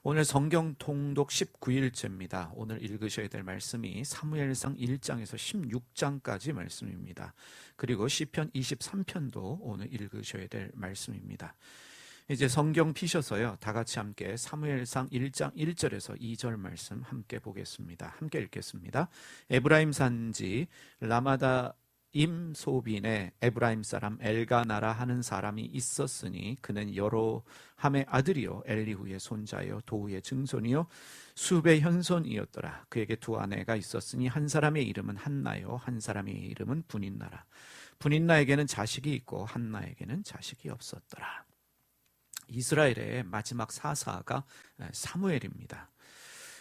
오늘 성경 통독 19일째입니다. 오늘 읽으셔야 될 말씀이 사무엘상 1장에서 16장까지 말씀입니다. 그리고 시편 23편도 오늘 읽으셔야 될 말씀입니다. 이제 성경 피셔서요, 다 같이 함께 사무엘상 1장 1절에서 2절 말씀 함께 보겠습니다. 함께 읽겠습니다. 에브라임 산지 라마다 임소빈에 에브라임 사람 엘가나라 하는 사람이 있었으니 그는 여로함의 아들이요 엘리후의 손자요 도후의 증손이요 수베 현손이었더라. 그에게 두 아내가 있었으니 한 사람의 이름은 한나요 한 사람의 이름은 분인나라. 분인나에게는 자식이 있고 한나에게는 자식이 없었더라. 이스라엘의 마지막 사사가 사무엘입니다.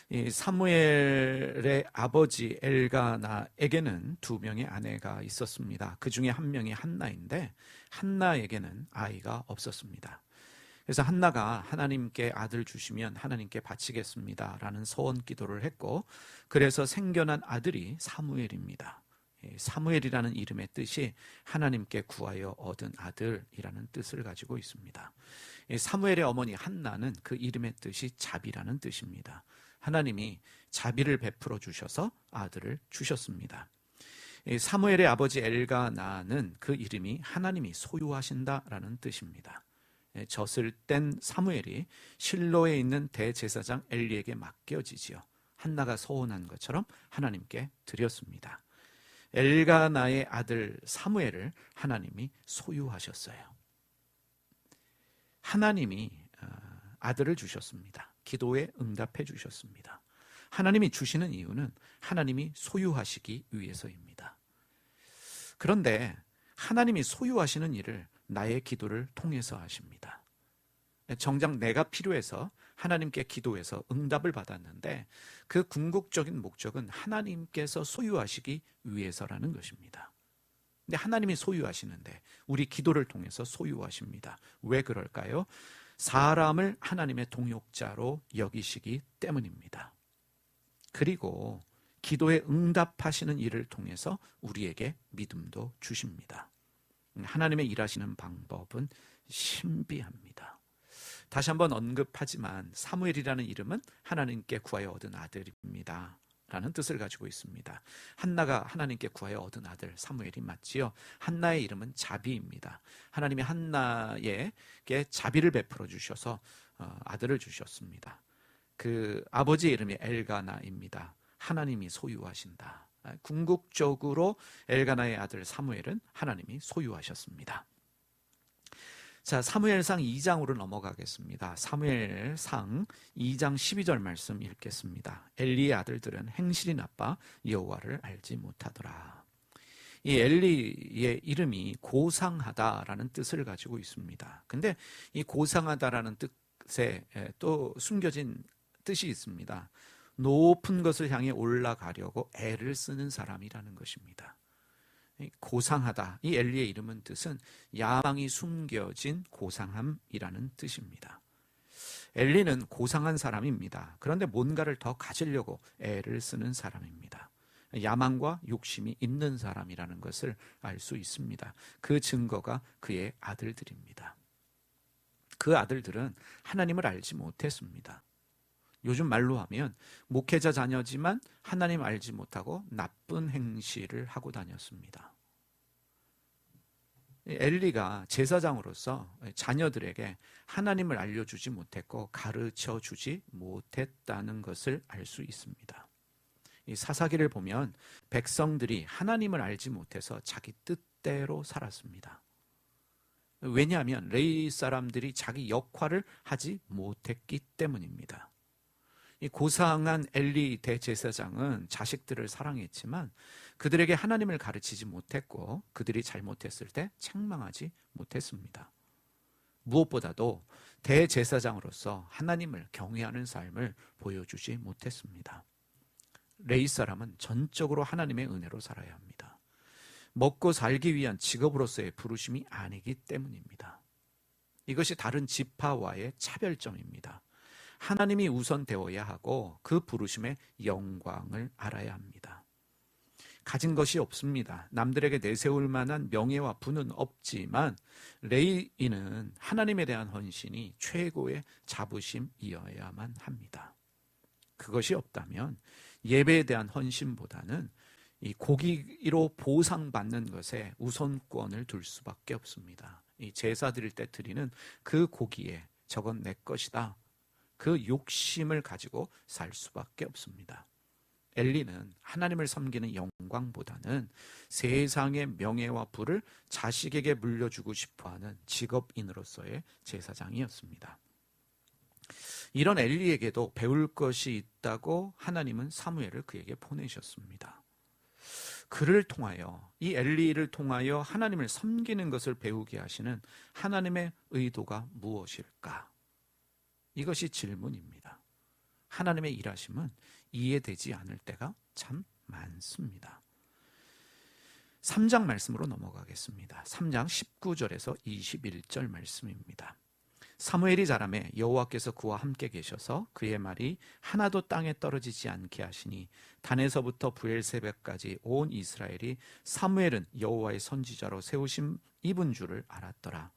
이 사무엘의 아버지 엘가나에게는 두 명의 아내가 있었습니다. 그 중에 한 명이 한나인데 한나에게는 아이가 없었습니다. 그래서 한나가 하나님께 아들 주시면 하나님께 바치겠습니다 라는 서원 기도를 했고, 그래서 생겨난 아들이 사무엘입니다. 사무엘이라는 이름의 뜻이 하나님께 구하여 얻은 아들이라는 뜻을 가지고 있습니다. 사무엘의 어머니 한나는 그 이름의 뜻이 자비라는 뜻입니다. 하나님이 자비를 베풀어 주셔서 아들을 주셨습니다. 사무엘의 아버지 엘가나는 그 이름이 하나님이 소유하신다라는 뜻입니다. 젖을 뗀 사무엘이 실로에 있는 대제사장 엘리에게 맡겨지지요. 한나가 서원한 것처럼 하나님께 드렸습니다. 엘가나의 아들 사무엘을 하나님이 소유하셨어요. 하나님이 아들을 주셨습니다. 기도에 응답해 주셨습니다. 하나님이 주시는 이유는 하나님이 소유하시기 위해서입니다. 그런데 하나님이 소유하시는 일을 나의 기도를 통해서 하십니다. 정작 내가 필요해서 하나님께 기도해서 응답을 받았는데 그 궁극적인 목적은 하나님께서 소유하시기 위해서라는 것입니다. 근데 하나님이 소유하시는데 우리 기도를 통해서 소유하십니다. 왜 그럴까요? 사람을 하나님의 동역자로 여기시기 때문입니다. 그리고 기도에 응답하시는 일을 통해서 우리에게 믿음도 주십니다. 하나님의 일하시는 방법은 신비합니다. 다시 한번 언급하지만 사무엘이라는 이름은 하나님께 구하여 얻은 아들입니다 라는 뜻을 가지고 있습니다. 한나가 하나님께 구하여 얻은 아들 사무엘이 맞지요. 한나의 이름은 자비입니다. 하나님이 한나에게 자비를 베풀어 주셔서 아들을 주셨습니다. 그 아버지의 이름이 엘가나입니다. 하나님이 소유하신다. 궁극적으로 엘가나의 아들 사무엘은 하나님이 소유하셨습니다. 자, 사무엘상 2장으로 넘어가겠습니다. 사무엘상 2장 12절 말씀 읽겠습니다. 엘리의 아들들은 행실이 나빠 여호와를 알지 못하더라. 이 엘리의 이름이 고상하다라는 뜻을 가지고 있습니다. 근데 이 고상하다라는 뜻에 또 숨겨진 뜻이 있습니다. 높은 것을 향해 올라가려고 애를 쓰는 사람이라는 것입니다. 고상하다, 이 엘리의 이름은 뜻은 야망이 숨겨진 고상함이라는 뜻입니다. 엘리는 고상한 사람입니다. 그런데 뭔가를 더 가지려고 애를 쓰는 사람입니다. 야망과 욕심이 있는 사람이라는 것을 알 수 있습니다. 그 증거가 그의 아들들입니다. 그 아들들은 하나님을 알지 못했습니다. 요즘 말로 하면 목회자 자녀지만 하나님 알지 못하고 나쁜 행실을 하고 다녔습니다. 엘리가 제사장으로서 자녀들에게 하나님을 알려주지 못했고 가르쳐주지 못했다는 것을 알 수 있습니다. 이 사사기를 보면 백성들이 하나님을 알지 못해서 자기 뜻대로 살았습니다. 왜냐하면 레위 사람들이 자기 역할을 하지 못했기 때문입니다. 이 고상한 엘리 대제사장은 자식들을 사랑했지만 그들에게 하나님을 가르치지 못했고 그들이 잘못했을 때 책망하지 못했습니다. 무엇보다도 대제사장으로서 하나님을 경외하는 삶을 보여주지 못했습니다. 레위 사람은 전적으로 하나님의 은혜로 살아야 합니다. 먹고 살기 위한 직업으로서의 부르심이 아니기 때문입니다. 이것이 다른 지파와의 차별점입니다. 하나님이 우선 되어야 하고 그 부르심의 영광을 알아야 합니다. 가진 것이 없습니다. 남들에게 내세울 만한 명예와 부는 없지만 레위인은 하나님에 대한 헌신이 최고의 자부심이어야만 합니다. 그것이 없다면 예배에 대한 헌신보다는 이 고기로 보상받는 것에 우선권을 둘 수밖에 없습니다. 이 제사 드릴 때 드리는 그 고기에 저건 내 것이다, 그 욕심을 가지고 살 수밖에 없습니다. 엘리는 하나님을 섬기는 영광보다는 세상의 명예와 부를 자식에게 물려주고 싶어하는 직업인으로서의 제사장이었습니다. 이런 엘리에게도 배울 것이 있다고 하나님은 사무엘을 그에게 보내셨습니다. 그를 통하여, 이 엘리를 통하여 하나님을 섬기는 것을 배우게 하시는 하나님의 의도가 무엇일까? 이것이 질문입니다. 하나님의 일하심은 이해되지 않을 때가 참 많습니다. 3장 말씀으로 넘어가겠습니다. 3장 19절에서 21절 말씀입니다. 사무엘이 자라매 여호와께서 그와 함께 계셔서 그의 말이 하나도 땅에 떨어지지 않게 하시니 단에서부터 브엘세바까지 온 이스라엘이 사무엘은 여호와의 선지자로 세우심 입은 줄을 알았더라.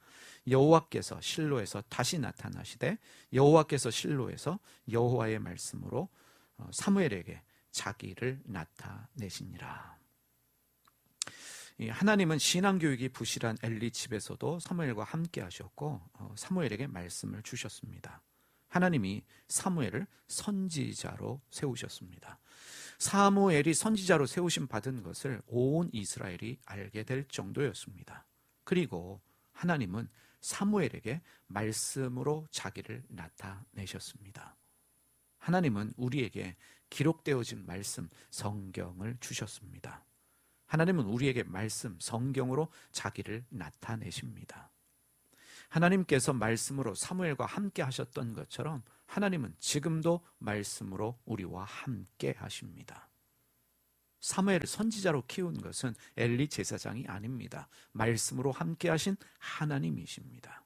여호와께서 실로에서 다시 나타나시되 여호와께서 실로에서 여호와의 말씀으로 사무엘에게 자기를 나타내시니라. 하나님은 신앙교육이 부실한 엘리 집에서도 사무엘과 함께 하셨고 사무엘에게 말씀을 주셨습니다. 하나님이 사무엘을 선지자로 세우셨습니다. 사무엘이 선지자로 세우심 받은 것을 온 이스라엘이 알게 될 정도였습니다. 그리고 하나님은 사무엘에게 말씀으로 자기를 나타내셨습니다. 하나님은 우리에게 기록되어진 말씀, 성경을 주셨습니다. 하나님은 우리에게 말씀, 성경으로 자기를 나타내십니다. 하나님께서 말씀으로 사무엘과 함께 하셨던 것처럼 하나님은 지금도 말씀으로 우리와 함께 하십니다. 사무엘을 선지자로 키운 것은 엘리 제사장이 아닙니다. 말씀으로 함께 하신 하나님이십니다.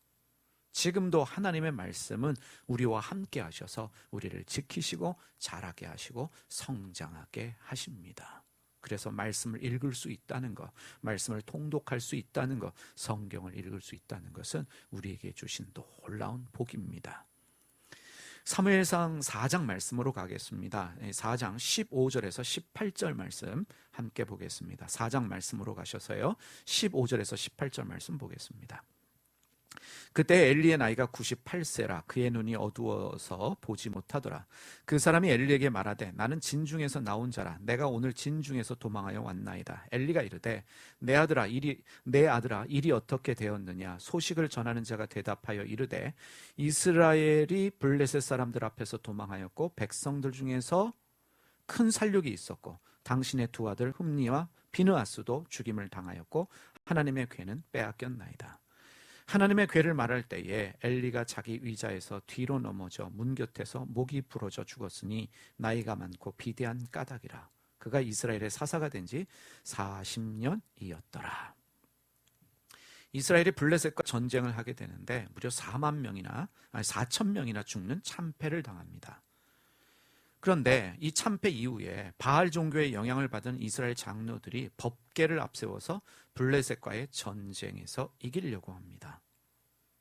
지금도 하나님의 말씀은 우리와 함께 하셔서 우리를 지키시고 자라게 하시고 성장하게 하십니다. 그래서 말씀을 읽을 수 있다는 것, 말씀을 통독할 수 있다는 것, 성경을 읽을 수 있다는 것은 우리에게 주신 놀라운 복입니다. 사무엘상 4장 말씀으로 가겠습니다. 4장 15절에서 18절 말씀 함께 보겠습니다. 4장 말씀으로 가셔서요, 15절에서 18절 말씀 보겠습니다. 그때 엘리의 나이가 98세라 그의 눈이 어두워서 보지 못하더라. 그 사람이 엘리에게 말하되 나는 진중에서 나온 자라 내가 오늘 진중에서 도망하여 왔나이다. 엘리가 이르되 내 아들아 일이 어떻게 되었느냐. 소식을 전하는 자가 대답하여 이르되 이스라엘이 블레셋 사람들 앞에서 도망하였고 백성들 중에서 큰 살육이 있었고 당신의 두 아들 흠니와 비느하스도 죽임을 당하였고 하나님의 궤는 빼앗겼나이다. 하나님의 궤를 말할 때에 엘리가 자기 의자에서 뒤로 넘어져 문 곁에서 목이 부러져 죽었으니 나이가 많고 비대한 까닭이라. 그가 이스라엘의 사사가 된 지 40년이었더라. 이스라엘이 블레셋과 전쟁을 하게 되는데 무려 4천 명이나 죽는 참패를 당합니다. 그런데 이 참패 이후에 바알 종교의 영향을 받은 이스라엘 장로들이 법궤를 앞세워서 블레셋과의 전쟁에서 이기려고 합니다.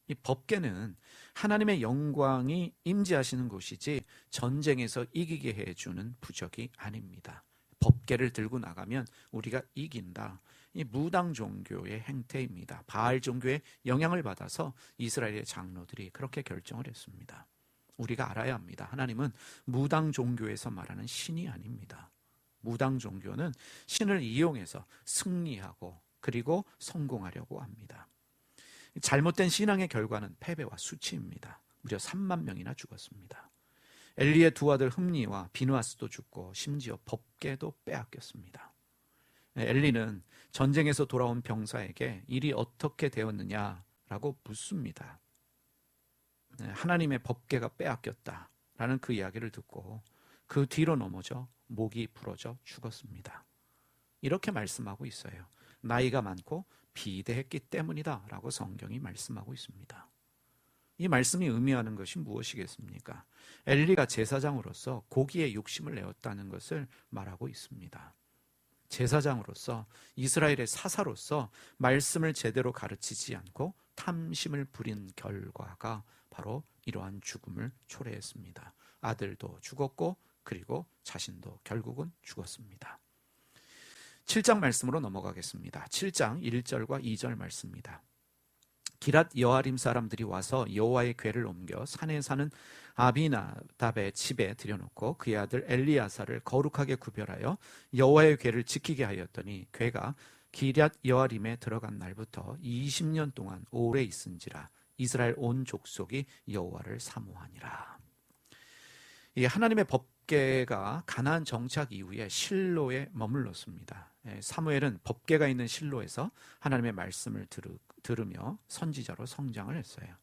이 법궤는 하나님의 영광이 임재하시는 곳이지 전쟁에서 이기게 해주는 부적이 아닙니다. 법궤를 들고 나가면 우리가 이긴다. 이 무당 종교의 행태입니다. 바알 종교의 영향을 받아서 이스라엘의 장로들이 그렇게 결정을 했습니다. 우리가 알아야 합니다. 하나님은 무당 종교에서 말하는 신이 아닙니다. 무당 종교는 신을 이용해서 승리하고 그리고 성공하려고 합니다. 잘못된 신앙의 결과는 패배와 수치입니다. 무려 3만 명이나 죽었습니다. 엘리의 두 아들 흠니와 비느하스도 죽고 심지어 법궤도 빼앗겼습니다. 엘리는 전쟁에서 돌아온 병사에게 일이 어떻게 되었느냐라고 묻습니다. 하나님의 법궤가 빼앗겼다라는 그 이야기를 듣고 그 뒤로 넘어져 목이 부러져 죽었습니다. 이렇게 말씀하고 있어요. 나이가 많고 비대했기 때문이다 라고 성경이 말씀하고 있습니다. 이 말씀이 의미하는 것이 무엇이겠습니까? 엘리가 제사장으로서 고기에 욕심을 내었다는 것을 말하고 있습니다. 제사장으로서 이스라엘의 사사로서 말씀을 제대로 가르치지 않고 탐심을 부린 결과가 바로 이러한 죽음을 초래했습니다. 아들도 죽었고 그리고 자신도 결국은 죽었습니다. 7장 말씀으로 넘어가겠습니다. 7장 1절과 2절 말씀입니다. 기랏 여아림 사람들이 와서 여호와의 궤를 옮겨 산에 사는 아비나답의 집에 들여놓고 그의 아들 엘리야사를 거룩하게 구별하여 여호와의 궤를 지키게 하였더니 궤가 기랏 여아림에 들어간 날부터 20년 동안 오래 있은지라 이스라엘 온 족속이 여호와를 사모하니라. 이 하나님의 법궤가 가나안 정착 이후에 실로에 머물렀습니다. 사무엘은 법궤가 있는 실로에서 하나님의 말씀을 들으며 선지자로 성장을 했어요.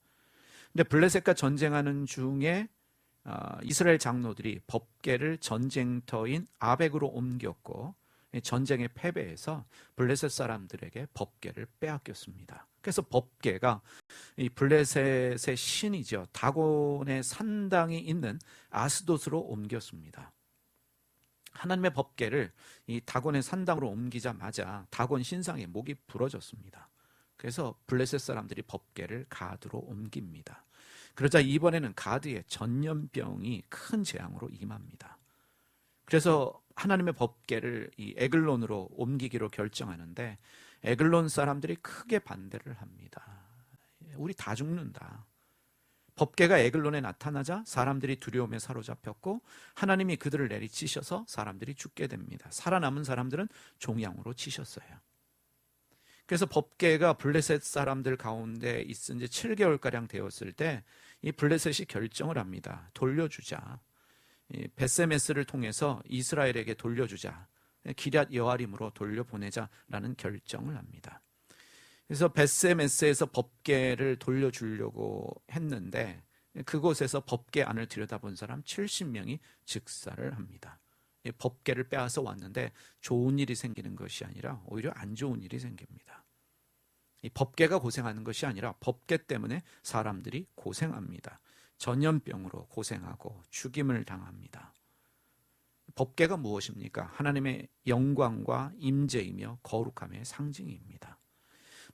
근데 블레셋과 전쟁하는 중에 이스라엘 장로들이 법궤를 전쟁터인 아벡으로 옮겼고 전쟁에 패배해서 블레셋 사람들에게 법궤를 빼앗겼습니다. 그래서 법궤가 이 블레셋의 신이죠, 다곤의 산당이 있는 아스돗으로 옮겼습니다. 하나님의 법궤를 이 다곤의 산당으로 옮기자마자 다곤 신상의 목이 부러졌습니다. 그래서 블레셋 사람들이 법궤를 가드로 옮깁니다. 그러자 이번에는 가드의 전염병이 큰 재앙으로 임합니다. 그래서 하나님의 법궤를 이 에글론으로 옮기기로 결정하는데 에글론 사람들이 크게 반대를 합니다. 우리 다 죽는다. 법궤가 에글론에 나타나자 사람들이 두려움에 사로잡혔고 하나님이 그들을 내리치셔서 사람들이 죽게 됩니다. 살아남은 사람들은 종양으로 치셨어요. 그래서 법궤가 블레셋 사람들 가운데 있은 지 7개월가량 되었을 때 이 블레셋이 결정을 합니다. 돌려주자. 벳세메스를 통해서 이스라엘에게 돌려주자. 기럇 여아림으로 돌려보내자라는 결정을 합니다. 그래서 벳세메스에서 법궤를 돌려주려고 했는데 그곳에서 법궤 안을 들여다본 사람 70명이 즉사를 합니다. 법궤를 빼앗아 왔는데 좋은 일이 생기는 것이 아니라 오히려 안 좋은 일이 생깁니다. 이 법궤가 고생하는 것이 아니라 법궤 때문에 사람들이 고생합니다. 전염병으로 고생하고 죽임을 당합니다. 법궤가 무엇입니까? 하나님의 영광과 임재이며 거룩함의 상징입니다.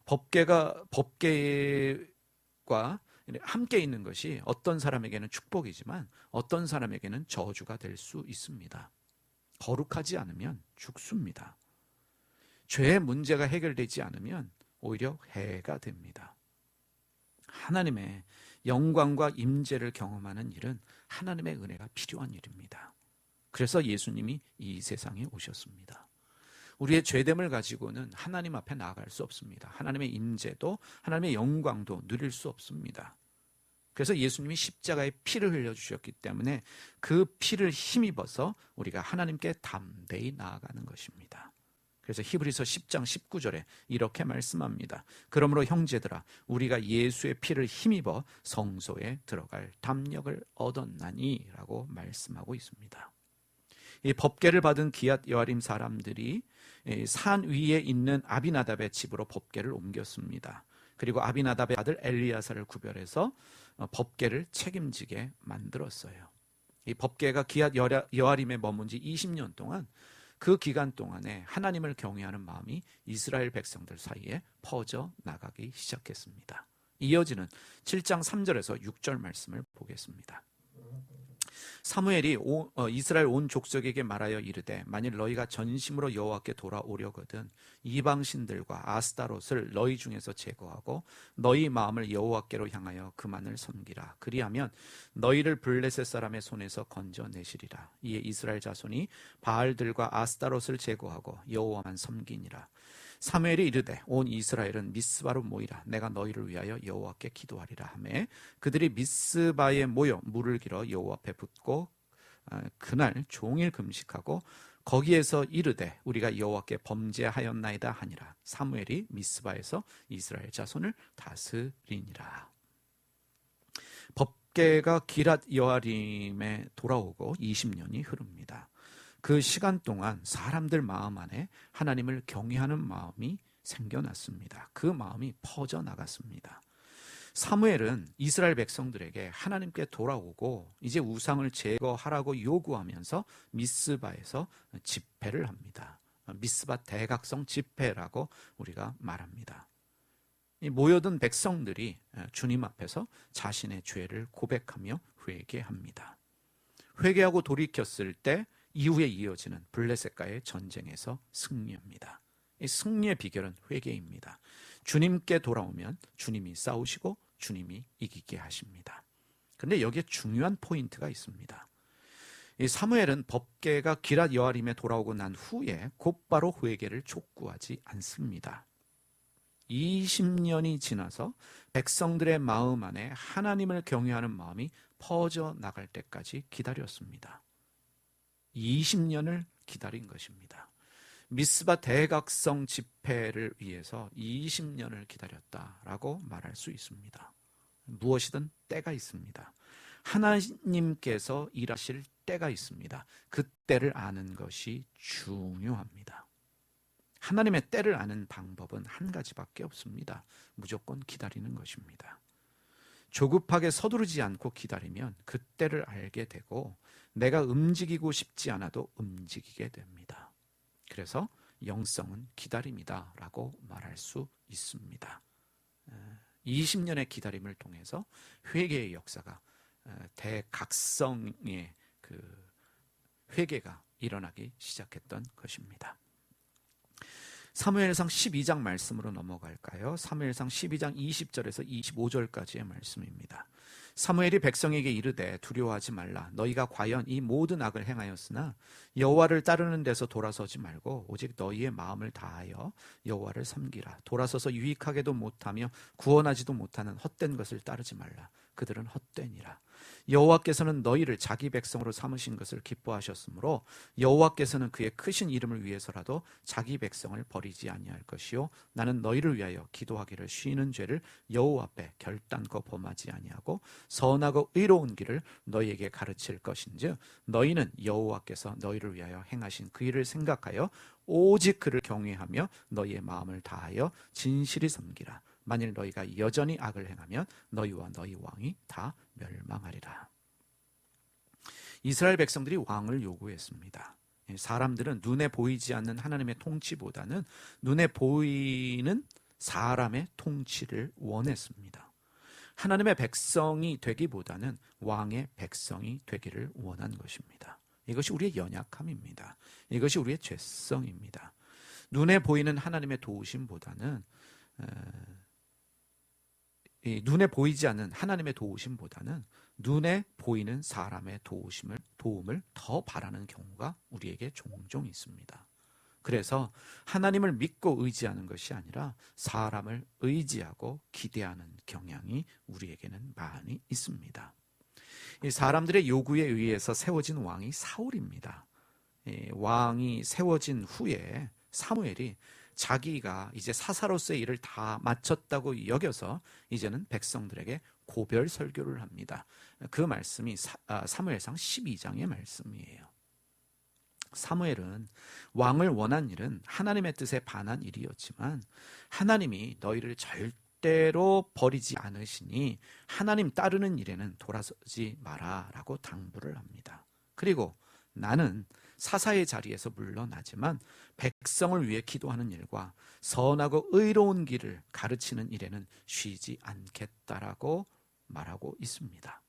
법궤가 함께 있는 것이 어떤 사람에게는 축복이지만 어떤 사람에게는 저주가 될 수 있습니다. 거룩하지 않으면 죽습니다. 죄의 문제가 해결되지 않으면 오히려 해가 됩니다. 하나님의 영광과 임재를 경험하는 일은 하나님의 은혜가 필요한 일입니다. 그래서 예수님이 이 세상에 오셨습니다. 우리의 죄됨을 가지고는 하나님 앞에 나아갈 수 없습니다. 하나님의 임재도 하나님의 영광도 누릴 수 없습니다. 그래서 예수님이 십자가에 피를 흘려주셨기 때문에 그 피를 힘입어서 우리가 하나님께 담대히 나아가는 것입니다. 그래서 히브리서 10장 19절에 이렇게 말씀합니다. 그러므로 형제들아 우리가 예수의 피를 힘입어 성소에 들어갈 담력을 얻었나니 라고 말씀하고 있습니다. 이 법궤를 받은 기앗 여아림 사람들이 산 위에 있는 아비나답의 집으로 법궤를 옮겼습니다. 그리고 아비나답의 아들 엘리야사를 구별해서 법궤를 책임지게 만들었어요. 이 법궤가 기앗 여아림에 머문 지 20년 동안 그 기간 동안에 하나님을 경외하는 마음이 이스라엘 백성들 사이에 퍼져 나가기 시작했습니다. 이어지는 7장 3절에서 6절 말씀을 보겠습니다. 사무엘이 이스라엘 온 족속에게 말하여 이르되 만일 너희가 전심으로 여호와께 돌아오려거든 이방신들과 아스타롯을 너희 중에서 제거하고 너희 마음을 여호와께로 향하여 그만을 섬기라. 그리하면 너희를 블레셋 사람의 손에서 건져내시리라. 이에 이스라엘 자손이 바알들과 아스타롯을 제거하고 여호와만 섬기니라. 사무엘이 이르되 온 이스라엘은 미스바로 모이라. 내가 너희를 위하여 여호와께 기도하리라 하매 그들이 미스바에 모여 물을 길어 여호와 앞에 붓고 그날 종일 금식하고 거기에서 이르되 우리가 여호와께 범죄하였나이다 하니라. 사무엘이 미스바에서 이스라엘 자손을 다스리니라. 법궤가 기랏 여아림에 돌아오고 20년이 흐릅니다. 그 시간 동안 사람들 마음 안에 하나님을 경외하는 마음이 생겨났습니다. 그 마음이 퍼져나갔습니다. 사무엘은 이스라엘 백성들에게 하나님께 돌아오고 이제 우상을 제거하라고 요구하면서 미스바에서 집회를 합니다. 미스바 대각성 집회라고 우리가 말합니다. 이 모여든 백성들이 주님 앞에서 자신의 죄를 고백하며 회개합니다. 회개하고 돌이켰을 때 이후에 이어지는 블레셋과의 전쟁에서 승리합니다. 이 승리의 비결은 회개입니다. 주님께 돌아오면 주님이 싸우시고 주님이 이기게 하십니다. 그런데 여기에 중요한 포인트가 있습니다. 이 사무엘은 법궤가 기럇 여아림에 돌아오고 난 후에 곧바로 회개를 촉구하지 않습니다. 20년이 지나서 백성들의 마음 안에 하나님을 경외하는 마음이 퍼져 나갈 때까지 기다렸습니다. 20년을 기다린 것입니다. 미스바 대각성 집회를 위해서 20년을 기다렸다라고 말할 수 있습니다. 무엇이든 때가 있습니다. 하나님께서 일하실 때가 있습니다. 그 때를 아는 것이 중요합니다. 하나님의 때를 아는 방법은 한 가지밖에 없습니다. 무조건 기다리는 것입니다. 조급하게 서두르지 않고 기다리면 그 때를 알게 되고 내가 움직이고 싶지 않아도 움직이게 됩니다. 그래서 영성은 기다림이다 라고 말할 수 있습니다. 20년의 기다림을 통해서 회개의 역사가 대각성의 그 회개가 일어나기 시작했던 것입니다. 사무엘상 12장 말씀으로 넘어갈까요? 사무엘상 12장 20절에서 25절까지의 말씀입니다. 사무엘이 백성에게 이르되 두려워하지 말라. 너희가 과연 이 모든 악을 행하였으나 여호와를 따르는 데서 돌아서지 말고 오직 너희의 마음을 다하여 여호와를 섬기라. 돌아서서 유익하게도 못하며 구원하지도 못하는 헛된 것을 따르지 말라. 그들은 헛되니라. 여호와께서는 너희를 자기 백성으로 삼으신 것을 기뻐하셨으므로 여호와께서는 그의 크신 이름을 위해서라도 자기 백성을 버리지 아니할 것이요 나는 너희를 위하여 기도하기를 쉬는 죄를 여호와 앞에 결단코 범하지 아니하고 선하고 의로운 길을 너희에게 가르칠 것인즉 너희는 여호와께서 너희를 위하여 행하신 그 일을 생각하여 오직 그를 경외하며 너희의 마음을 다하여 진실히 섬기라. 만일 너희가 여전히 악을 행하면 너희와 너희 왕이 다 멸망하리라. 이스라엘 백성들이 왕을 요구했습니다. 사람들은 눈에 보이지 않는 하나님의 통치보다는 눈에 보이는 사람의 통치를 원했습니다. 하나님의 백성이 되기보다는 왕의 백성이 되기를 원한 것입니다. 이것이 우리의 연약함입니다. 이것이 우리의 죄성입니다. 눈에 보이는 하나님의 도우심보다는 눈에 보이지 않는 하나님의 도우심보다는 눈에 보이는 사람의 도움을 더 바라는 경우가 우리에게 종종 있습니다. 그래서 하나님을 믿고 의지하는 것이 아니라 사람을 의지하고 기대하는 경향이 우리에게는 많이 있습니다. 이 사람들의 요구에 의해서 세워진 왕이 사울입니다. 왕이 세워진 후에 사무엘이 자기가 이제 사사로서의 일을 다 마쳤다고 여겨서 이제는 백성들에게 고별 설교를 합니다. 그 말씀이 사무엘상 12장의 말씀이에요. 사무엘은 왕을 원한 일은 하나님의 뜻에 반한 일이었지만 하나님이 너희를 절대로 버리지 않으시니 하나님 따르는 일에는 돌아서지 마라 라고 당부를 합니다. 그리고 나는 사사의 자리에서 물러나지만 백성을 위해 기도하는 일과 선하고 의로운 길을 가르치는 일에는 쉬지 않겠다라고 말하고 있습니다.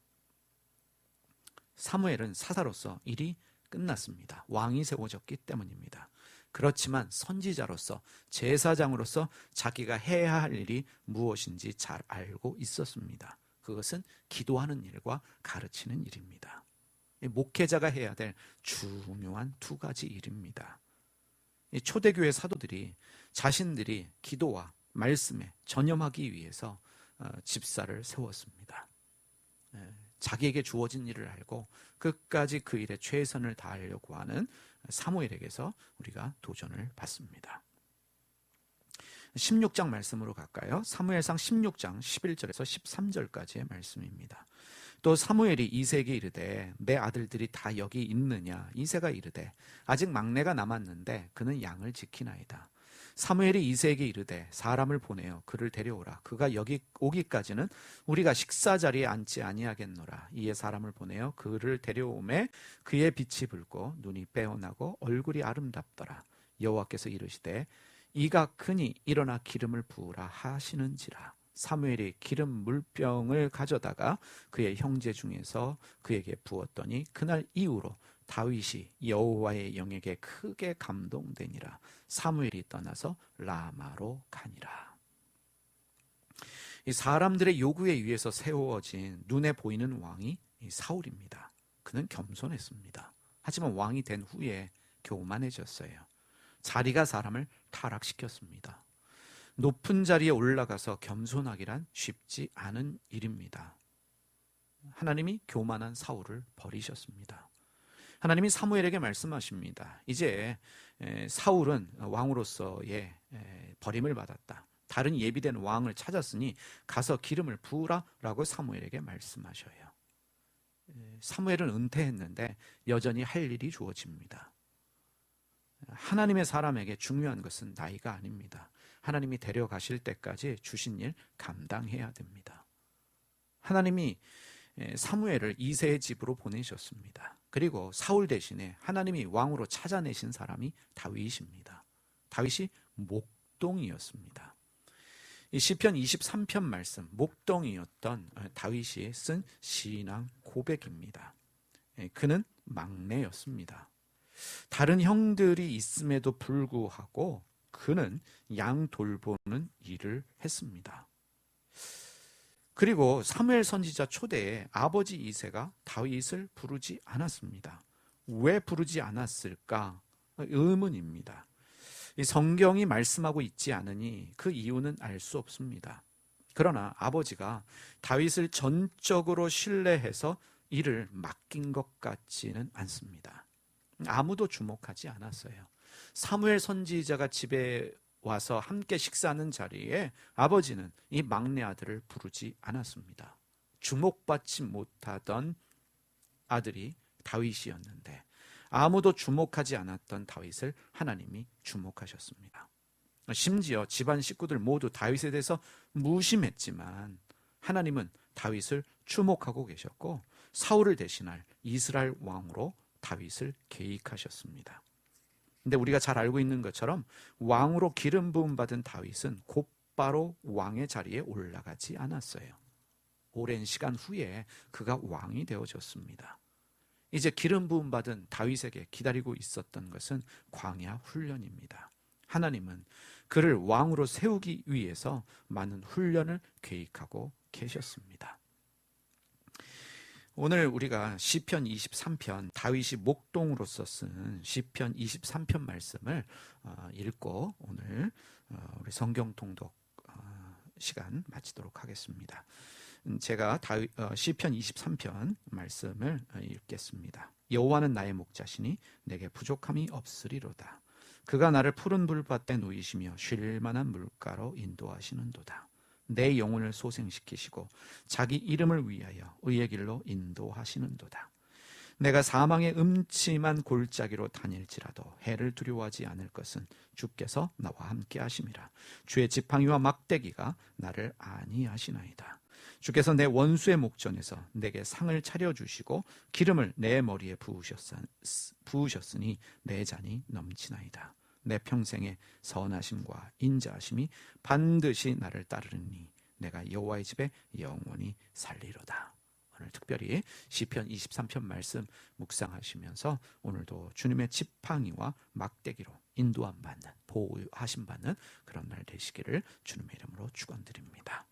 사무엘은 사사로서 일이 끝났습니다. 왕이 세워졌기 때문입니다. 그렇지만 선지자로서 제사장으로서 자기가 해야 할 일이 무엇인지 잘 알고 있었습니다. 그것은 기도하는 일과 가르치는 일입니다. 목회자가 해야 될 중요한 두 가지 일입니다. 초대교회 사도들이 자신들이 기도와 말씀에 전념하기 위해서 집사를 세웠습니다. 자기에게 주어진 일을 알고 끝까지 그 일에 최선을 다하려고 하는 사무엘에게서 우리가 도전을 받습니다. 16장 말씀으로 갈까요? 사무엘상 16장 11절에서 13절까지의 말씀입니다. 또 사무엘이 이새에게 이르되 내 아들들이 다 여기 있느냐? 이새가 이르되 아직 막내가 남았는데 그는 양을 지키나이다. 사무엘이 이새에게 이르되 사람을 보내어 그를 데려오라. 그가 여기 오기까지는 우리가 식사 자리에 앉지 아니하겠노라. 이에 사람을 보내어 그를 데려오매 그의 빛이 붉고 눈이 빼어나고 얼굴이 아름답더라. 여호와께서 이르시되 이가 크니 일어나 기름을 부으라 하시는지라. 사무엘이 기름 물병을 가져다가 그의 형제 중에서 그에게 부었더니 그날 이후로 다윗이 여호와의 영에게 크게 감동되니라. 사무엘이 떠나서 라마로 가니라. 이 사람들의 요구에 의해서 세워진 눈에 보이는 왕이 사울입니다. 그는 겸손했습니다. 하지만 왕이 된 후에 교만해졌어요. 자리가 사람을 타락시켰습니다. 높은 자리에 올라가서 겸손하기란 쉽지 않은 일입니다. 하나님이 교만한 사울을 버리셨습니다. 하나님이 사무엘에게 말씀하십니다. 이제 사울은 왕으로서의 버림을 받았다. 다른 예비된 왕을 찾았으니 가서 기름을 부으라 라고 사무엘에게 말씀하셔요. 사무엘은 은퇴했는데 여전히 할 일이 주어집니다. 하나님의 사람에게 중요한 것은 나이가 아닙니다. 하나님이 데려가실 때까지 주신 일 감당해야 됩니다. 하나님이 사무엘을 이새의 집으로 보내셨습니다. 그리고 사울 대신에 하나님이 왕으로 찾아내신 사람이 다윗입니다. 다윗이 목동이었습니다. 이 시편 23편 말씀, 목동이었던 다윗이 쓴 신앙 고백입니다. 그는 막내였습니다. 다른 형들이 있음에도 불구하고 그는 양 돌보는 일을 했습니다. 그리고 사무엘 선지자 초대에 아버지 이새가 다윗을 부르지 않았습니다. 왜 부르지 않았을까? 의문입니다. 이 성경이 말씀하고 있지 않으니 그 이유는 알 수 없습니다. 그러나 아버지가 다윗을 전적으로 신뢰해서 일을 맡긴 것 같지는 않습니다. 아무도 주목하지 않았어요. 사무엘 선지자가 집에 와서 함께 식사하는 자리에 아버지는 이 막내 아들을 부르지 않았습니다. 주목받지 못하던 아들이 다윗이었는데 아무도 주목하지 않았던 다윗을 하나님이 주목하셨습니다. 심지어 집안 식구들 모두 다윗에 대해서 무심했지만 하나님은 다윗을 주목하고 계셨고 사울을 대신할 이스라엘 왕으로 다윗을 계획하셨습니다. 근데 우리가 잘 알고 있는 것처럼 왕으로 기름 부음 받은 다윗은 곧바로 왕의 자리에 올라가지 않았어요. 오랜 시간 후에 그가 왕이 되어졌습니다. 이제 기름 부음 받은 다윗에게 기다리고 있었던 것은 광야 훈련입니다. 하나님은 그를 왕으로 세우기 위해서 많은 훈련을 계획하고 계셨습니다. 오늘 우리가 시편 23편 다윗이 목동으로서 쓴 시편 23편 말씀을 읽고 오늘 우리 성경 통독 시간 마치도록 하겠습니다. 제가 시편 23편 말씀을 읽겠습니다. 여호와는 나의 목자시니 내게 부족함이 없으리로다. 그가 나를 푸른 불밭에 누이시며 쉴 만한 물가로 인도하시는도다. 내 영혼을 소생시키시고 자기 이름을 위하여 의의 길로 인도하시는도다. 내가 사망의 음침한 골짜기로 다닐지라도 해를 두려워하지 않을 것은 주께서 나와 함께 하심이라. 주의 지팡이와 막대기가 나를 안위하시나이다. 주께서 내 원수의 목전에서 내게 상을 차려주시고 기름을 내 머리에 부으셨으니 내 잔이 넘치나이다. 내 평생의 선하심과 인자하심이 반드시 나를 따르니 내가 여호와의 집에 영원히 살리로다. 오늘 특별히 시편 23편 말씀 묵상하시면서 오늘도 주님의 지팡이와 막대기로 인도함 받는 보호하심 받는 그런 날 되시기를 주님의 이름으로 축원드립니다.